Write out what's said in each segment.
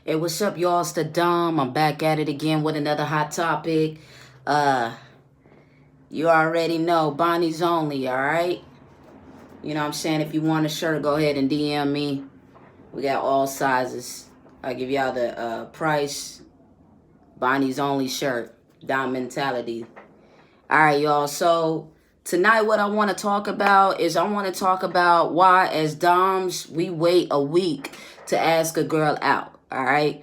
Hey, what's up, y'all? It's the Dom. I'm back at it again with another hot topic. You already know, Bonnie's only, all right? You know what I'm saying? If you want a shirt, go ahead and DM me. We got all sizes. I'll give y'all the price. Bonnie's only shirt. Dom mentality. All right, y'all. So tonight what I want to talk about is I want to talk about why as Doms we wait a week to ask a girl out. All right.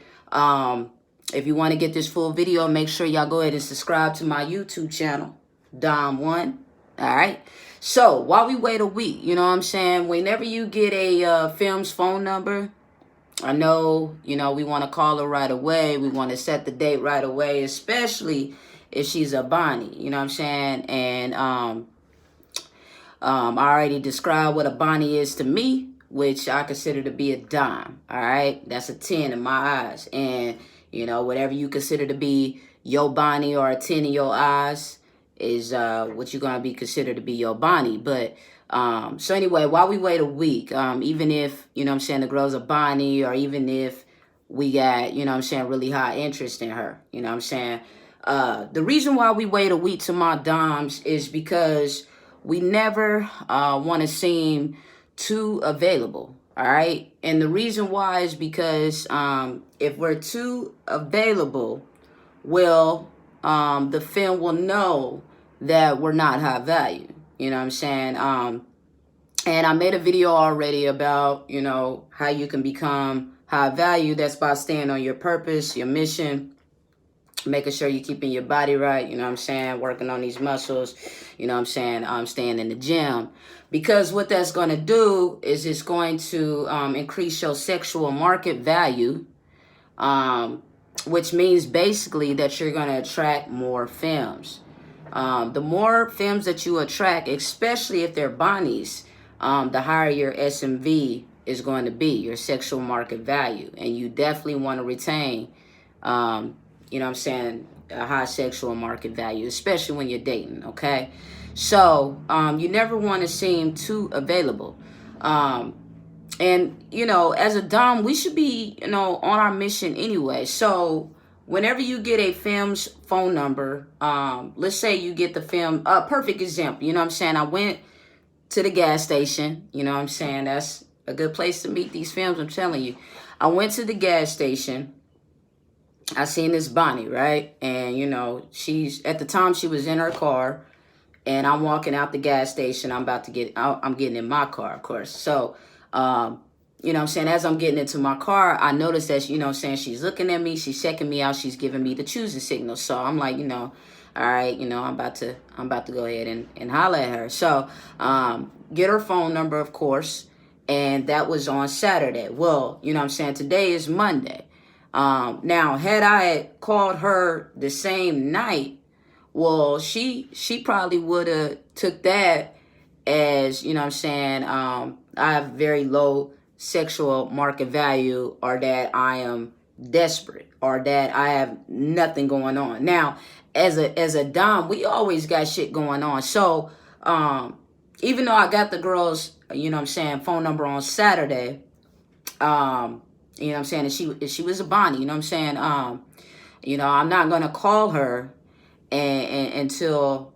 If you want to get this full video, make sure y'all go ahead and subscribe to my YouTube channel, Dom1. All right. So while we wait a week, you know what I'm saying? Whenever you get a film's phone number, I know, we want to call her right away. We want to set the date right away, especially if she's a Bonnie, you know what I'm saying? And I already described what a Bonnie is to me, which I consider to be a dime, all right? That's a 10 in my eyes. And, whatever you consider to be your Bonnie or a 10 in your eyes is what you're going to be considered to be your Bonnie. But, so anyway, while we wait a week, even if, the girl's a Bonnie, or even if we got, really high interest in her, the reason why we wait a week to my Doms is because we never want to seem too available, all right? And the reason why is because if we're too available, the film will know that we're not high value, you know what I'm saying? And I made a video already about, how you can become high value. That's by staying on your purpose, your mission, making sure you're keeping your body right, you know what I'm saying, working on these muscles, you know what I'm saying, staying in the gym. Because what that's going to do is it's going to increase your sexual market value, which means basically that you're going to attract more femmes. The more femmes that you attract, especially if they're Bonnies, the higher your SMV is going to be, your sexual market value. And you definitely want to retain a high sexual market value, especially when you're dating, okay? So, you never want to seem too available. And, as a Dom, we should be, on our mission anyway. So, whenever you get a femme's phone number, let's say you get the femme, perfect example, I went to the gas station, that's a good place to meet these femmes, I'm telling you. I went to the gas station. I seen this Bonnie, right? And, she's, at the time she was in her car, and I'm walking out the gas station. I'm getting in my car, of course. So, as I'm getting into my car, I noticed that, she's looking at me, she's checking me out, she's giving me the choosing signal. So I'm like, all right, I'm about to go ahead and holler at her. So, get her phone number, of course. And that was on Saturday. Well, today is Monday. Now, had I called her the same night, well, she probably would have took that as, I have very low sexual market value, or that I am desperate, or that I have nothing going on. Now, as a Dom, we always got shit going on. So, even though I got the girl's, phone number on Saturday, and she was a Bonnie, I'm not going to call her until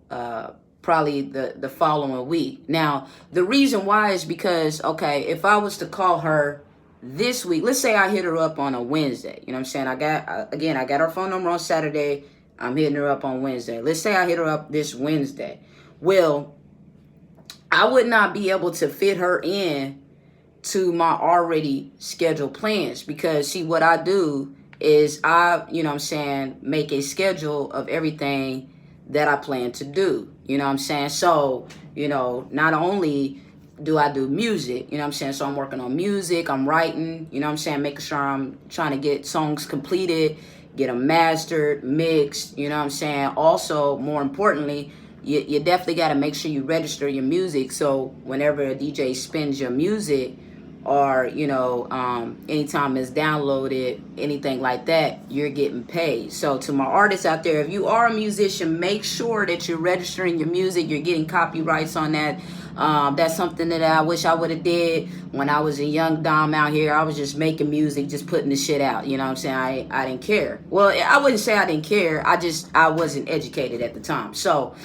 probably the following week. Now, the reason why is because, okay, if I was to call her this week, let's say I hit her up on a Wednesday, I got her phone number on Saturday, I'm hitting her up on Wednesday. Let's say I hit her up this Wednesday. Well, I would not be able to fit her in to my already scheduled plans, because see, what I do is I, make a schedule of everything that I plan to do, So, not only do I do music, so I'm working on music, I'm writing, making sure I'm trying to get songs completed, get them mastered, mixed, Also, more importantly, you definitely got to make sure you register your music, so whenever a DJ spins your music, or anytime it's downloaded, anything like that, you're getting paid. So to my artists out there, if you are a musician, make sure that you're registering your music, you're getting copyrights on that, That's something that I wish I would have did when I was a young dom out here. I was just making music, just putting the shit out. You know what I'm saying? I didn't care. Well, I wouldn't say I didn't care. I wasn't educated at the time. So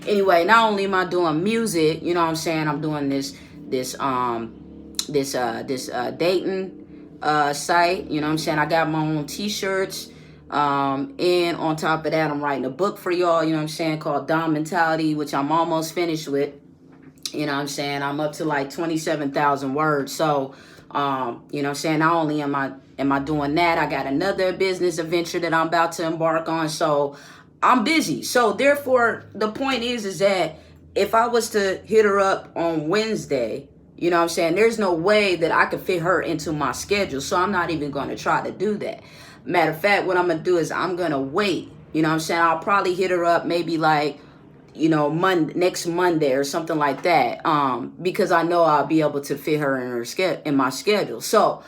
anyway, not only am I doing music, you know what I'm saying, I'm doing this dating site. You know what I'm saying? I got my own t-shirts. And on top of that, I'm writing a book for y'all, you know what I'm saying, called Dom Mentality, which I'm almost finished with. You know what I'm saying? I'm up to like 27,000 words. So, you know what I'm saying? Not only am I doing that, I got another business adventure that I'm about to embark on. So I'm busy. So therefore, the point is that if I was to hit her up on Wednesday, you know what I'm saying, there's no way that I could fit her into my schedule. So I'm not even going to try to do that. Matter of fact, what I'm going to do is I'm going to wait. You know what I'm saying? I'll probably hit her up maybe like, you know, next Monday or something like that, because I know I'll be able to fit her in my schedule. So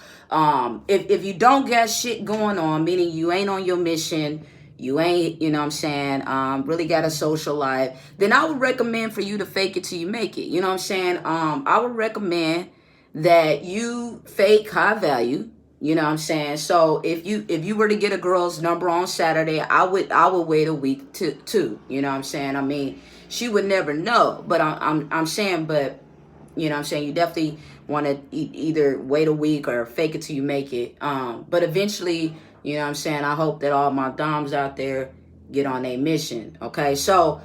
if you don't got shit going on, meaning you ain't on your mission, you ain't, you know what I'm saying, really got a social life, then I would recommend for you to fake it till you make it. You know what I'm saying? I would recommend that you fake high value. You know what I'm saying? So if you were to get a girl's number on Saturday, I would wait a week too. You know what I'm saying? I mean, she would never know. But I'm saying, but you know what I'm saying, you definitely want to either wait a week or fake it till you make it. But eventually, you know what I'm saying, I hope that all my doms out there get on a mission. Okay, so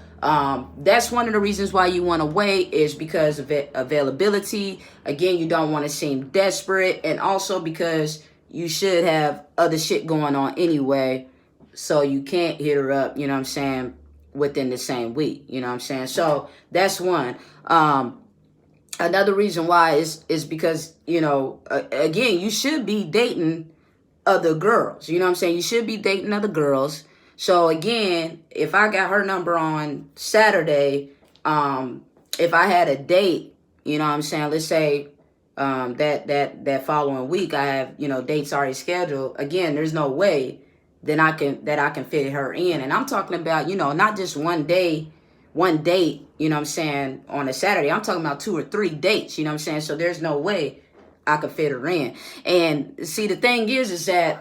that's one of the reasons why you want to wait, is because of availability. Again, you don't want to seem desperate, and also because you should have other shit going on anyway, so you can't hit her up, you know what I'm saying, within the same week. You know what I'm saying? So that's one. Another reason why is because, you know, again, you should be dating other girls. You know what I'm saying? You should be dating other girls. So again, if I got her number on Saturday, if I had a date, you know what I'm saying, let's say that following week I have, you know, dates already scheduled, again, there's no way then I can fit her in. And I'm talking about, you know, not just one date, you know what I'm saying, on a Saturday. I'm talking about 2 or 3 dates, you know what I'm saying? So there's no way I could fit her in. And see, the thing is that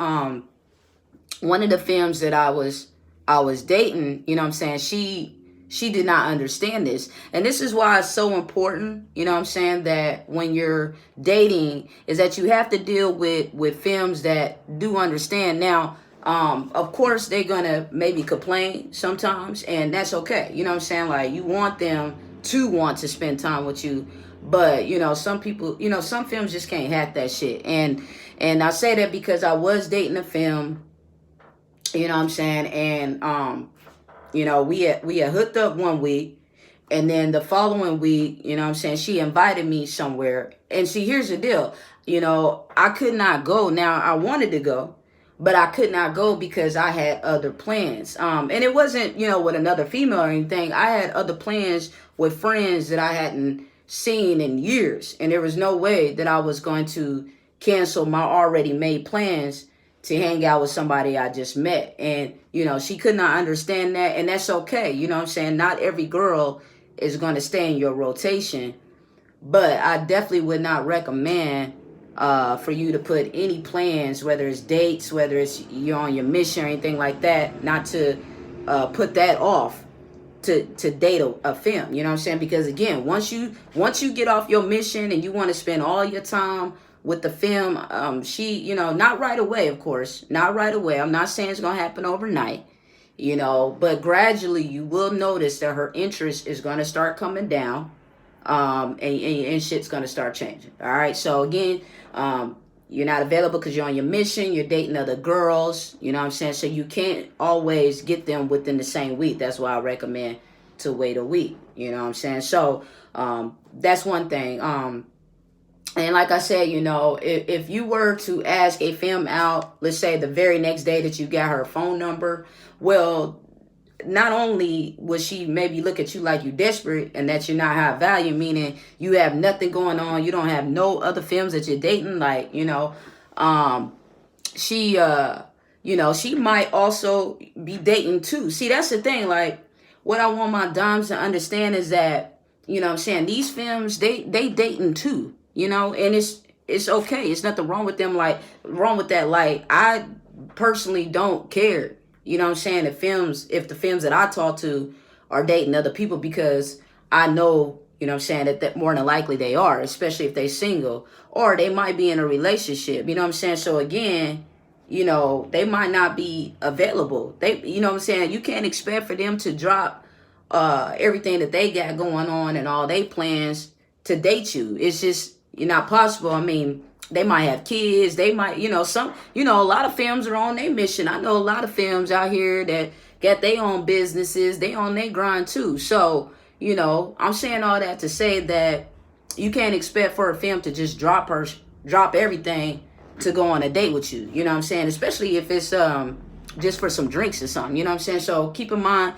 one of the femmes that I was dating, you know what I'm saying, she did not understand this. And this is why it's so important, you know what I'm saying, that when you're dating, is that you have to deal with femmes that do understand. Now, of course, they're gonna maybe complain sometimes, and that's okay. You know what I'm saying? Like, you want them to want to spend time with you, but you know, some people, you know, some femmes just can't hack that shit. And I say that because I was dating a femme, you know what I'm saying, and you know, we had hooked up one week, and then the following week, you know what I'm saying, she invited me somewhere. And see, here's the deal, you know, I could not go. Now, I wanted to go, but I could not go because I had other plans. And it wasn't, you know, with another female or anything. I had other plans with friends that I hadn't seen in years. And there was no way that I was going to cancel my already made plans to hang out with somebody I just met. And, you know, she could not understand that. And that's okay. You know what I'm saying? Not every girl is going to stay in your rotation. But I definitely would not recommend for you to put any plans, whether it's dates, whether it's you're on your mission or anything like that, not to put that off to date a femme. You know what I'm saying? Because again, once you get off your mission and you want to spend all your time with the femme, she, you know, not right away, of course, not right away. I'm not saying it's gonna happen overnight, you know, but gradually you will notice that her interest is gonna start coming down. And shit's gonna start changing. All right. So again, you're not available because you're on your mission. You're dating other girls. You know what I'm saying? So you can't always get them within the same week. That's why I recommend to wait a week. You know what I'm saying? So that's one thing. And like I said, you know, if you were to ask a femme out, let's say the very next day that you got her phone number, well, not only will she maybe look at you like you desperate and that you're not high value, meaning you have nothing going on, you don't have no other femmes that you're dating, like, you know, she, you know, she might also be dating too. See, that's the thing. Like, what I want my doms to understand is that You know what I'm saying? These films, they dating too, you know, and it's okay. It's nothing wrong with them, like wrong with that. Like, I personally don't care. You know what I'm saying? If the films that I talk to are dating other people, because I know, you know what I'm saying, that more than likely they are, especially if they single, or they might be in a relationship. You know what I'm saying? So again, you know, they might not be available. You know what I'm saying? You can't expect for them to drop everything that they got going on and all they plans to date you. It's just, you're not possible. I mean, they might have kids. They might, you know, a lot of films are on their mission. I know a lot of films out here that got their own businesses. They on their grind too. So, you know, I'm saying all that to say that you can't expect for a film to just drop everything to go on a date with you. You know what I'm saying? Especially if it's just for some drinks or something. You know what I'm saying? So keep in mind,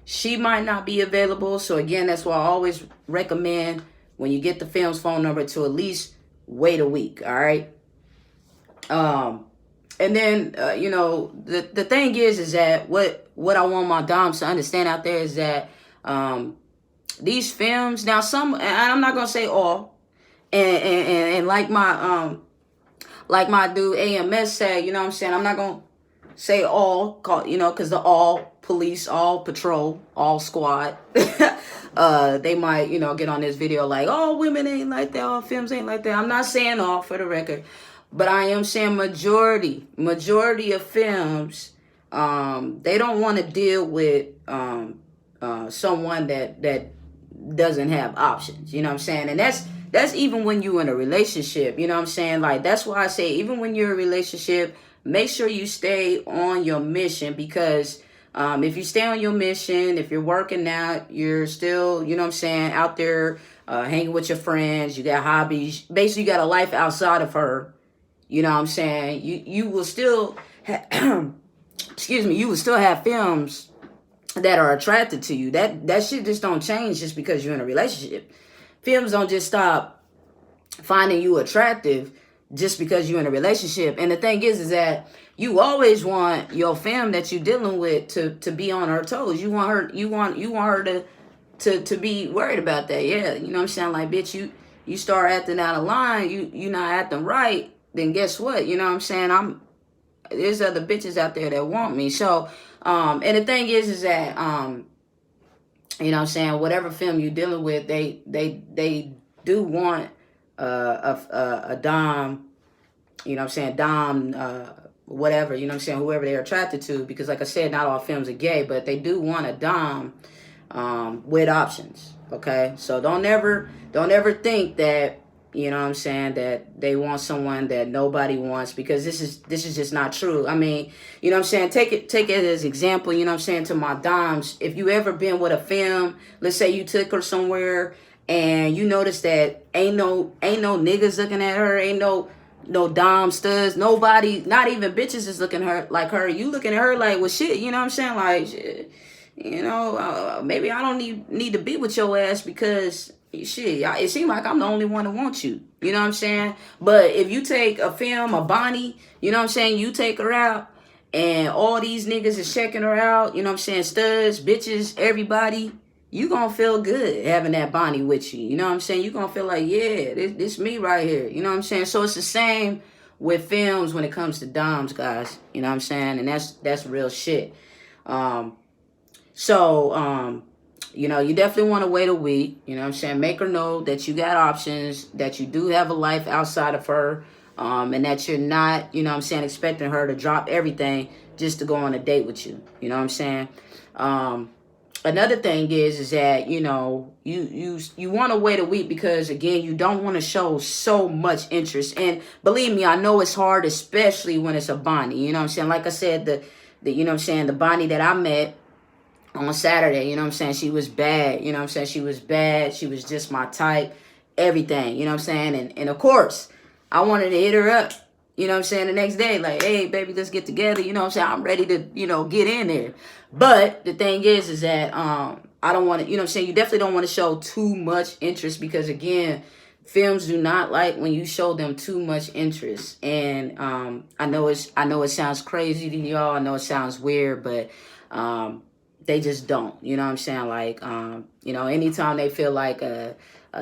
she might not be available. So again, that's why I always recommend, when you get the film's phone number, to at least wait a week. All right. And then you know, the thing is that what I want my doms to understand out there is that these films, now some, and I'm not gonna say all, and like my dude AMS said, you know what I'm saying, I'm not gonna say all, you know, because the all police, all patrol, all squad, they might, you know, get on this video like, all women ain't like that, all films ain't like that. I'm not saying all, for the record, but I am saying majority of films, they don't want to deal with someone that doesn't have options. You know what I'm saying? And that's even when you in a relationship. You know what I'm saying? Like, that's why I say, even when you're in a relationship, make sure you stay on your mission, because if you stay on your mission, if you're working out, you're still, you know what I'm saying, out there hanging with your friends, you got hobbies, basically you got a life outside of her. You know what I'm saying? You will still excuse me, you will still have films that are attracted to you. That shit just don't change just because you're in a relationship. Films don't just stop finding you attractive just because you're in a relationship. And the thing is that you always want your femme that you're dealing with to be on her toes. You want her to be worried about that. Yeah, you know what I'm saying? Like, bitch, you start acting out of line, you not acting right, then guess what? You know what I'm saying? There's other bitches out there that want me. So, and the thing is that, you know what I'm saying, whatever film you're dealing with, they do want a dom, you know what I'm saying, dom, whatever, you know what I'm saying, whoever they're attracted to, because like I said, not all films are gay, but they do want a dom with options. Okay, so don't ever think that, you know what I'm saying, that they want someone that nobody wants, because this is just not true. I mean, you know what I'm saying, take it as example, you know what I'm saying, to my doms. If you ever been with a femme, let's say you took her somewhere and you notice that ain't no niggas looking at her, ain't no dom studs, nobody, not even bitches is looking at her like her. You looking at her like, well, shit, you know what I'm saying, like, shit, you know, maybe I don't need to be with your ass, because shit, it seems like I'm the only one that wants you. You know what I'm saying? But if you take a film, a Bonnie, you know what I'm saying, you take her out and all these niggas is checking her out, you know what I'm saying, studs, bitches, everybody, you gonna feel good having that Bonnie with you. You know what I'm saying? You gonna feel like, yeah, this me right here. You know what I'm saying? So it's the same with films when it comes to doms, guys. You know what I'm saying? And that's real shit. So, you know, you definitely want to wait a week. You know what I'm saying? Make her know that you got options, that you do have a life outside of her, and that you're not, you know what I'm saying, expecting her to drop everything just to go on a date with you. You know what I'm saying? Another thing is that, you know, you want to wait a week because, again, you don't want to show so much interest. And believe me, I know it's hard, especially when it's a Bonnie. You know what I'm saying? Like I said, the you know what I'm saying, the Bonnie that I met on Saturday, you know what I'm saying, she was bad. You know what I'm saying? She was bad. She was just my type. Everything. You know what I'm saying? And of course, I wanted to hit her up. You know what I'm saying? The next day, like, hey, baby, let's get together. You know what I'm saying? I'm ready to, you know, get in there. But the thing is that I don't want to, you know what I'm saying? You definitely don't want to show too much interest because, again, films do not like when you show them too much interest. And I know it sounds crazy to y'all. I know it sounds weird, but They just don't. You know what I'm saying? Like, anytime they feel like a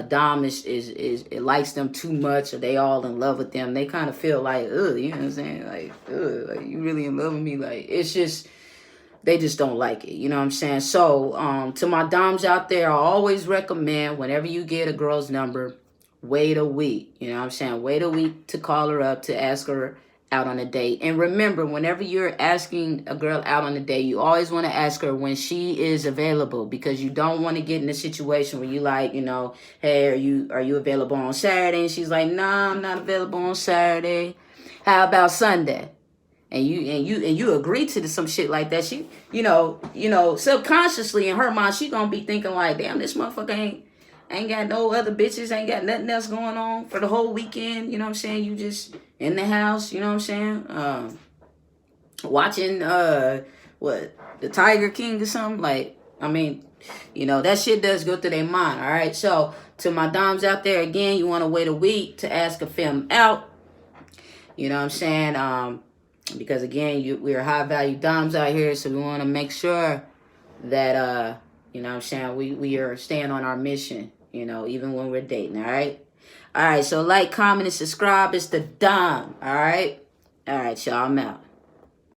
dom is it likes them too much, or they all in love with them, they kind of feel like, ugh, you know what I'm saying? Like, ugh, like, you really in love with me? Like, it's just, they just don't like it. You know what I'm saying? So, to my doms out there, I always recommend, whenever you get a girl's number, wait a week. You know what I'm saying? Wait a week to call her up, to ask her out on a date. And remember, whenever you're asking a girl out on a date, you always want to ask her when she is available, because you don't want to get in a situation where you like, hey, are you available on Saturday? And she's like, nah, I'm not available on Saturday. How about Sunday? And you agree to some shit like that. She, subconsciously in her mind, she gonna be thinking like, damn, this motherfucker ain't got no other bitches, ain't got nothing else going on for the whole weekend. You know what I'm saying? You just in the house, you know what I'm saying? Watching what, the Tiger King or something. Like, I mean, that shit does go through their mind. All right. So to my doms out there, again, you want to wait a week to ask a femme out. You know what I'm saying? Because again, we're high value doms out here, so we want to make sure that you know what I'm saying, we are staying on our mission, even when we're dating. All right. All right. So like, comment, and subscribe. It's the Dom. All right. All right, y'all. I'm out.